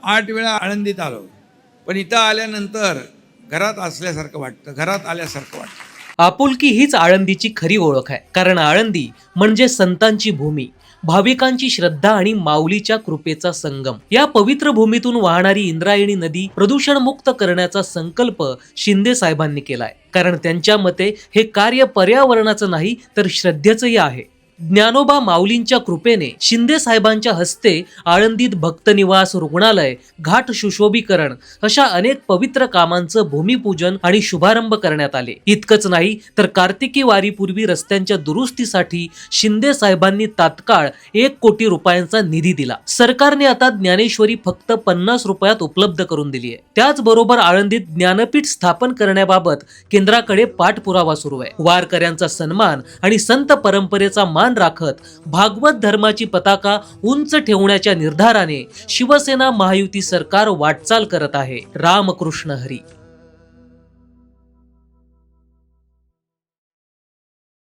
8 वेळा आळंदीत आलो, पण इथं आल्यानंतर घरात असल्यासारखं वाटतं, घरात आल्यासारखं वाटतं. आपुलकी हीच आळंदीची खरी ओळख आहे, कारण आळंदी म्हणजे संतांची भूमी, भाविकांची श्रद्धा आणि माऊलीच्या कृपेचा संगम. या पवित्र भूमीतून वाहणारी इंद्रायणी नदी प्रदूषण मुक्त करण्याचा संकल्प शिंदे साहेबांनी केलाय, कारण त्यांच्या मते हे कार्य पर्यावरणाचं नाही तर श्रद्धेचंही आहे. ज्ञानोबा माऊलींच्या कृपेने शिंदे साहेबांच्या हस्ते आळंदीत भक्तनिवास, रुग्णालय, घाट सुशोभीकरण अशा अनेक पवित्र कामांचं भूमिपूजन आणि शुभारंभ करण्यात आले. इतकंच नाही तर कार्तिकी वारीपूर्वी रस्त्यांच्या दुरुस्तीसाठी शिंदे साहेबांनी तात्काळ 1 कोटी रुपयांचा निधी दिला. सरकारने आता ज्ञानेश्वरी फक्त 50 रुपयात उपलब्ध करून दिली आहे. त्याचबरोबर आळंदीत ज्ञानपीठ स्थापन करण्याबाबत केंद्राकडे पाठपुरावा सुरू आहे. वारकऱ्यांचा सन्मान आणि संत परंपरेचा मान राखत भागवत धर्माची पताका उंच ठेवण्याच्या निर्धाराने शिवसेना महायुती सरकार वाटचाल करत आहे. रामकृष्ण हरी.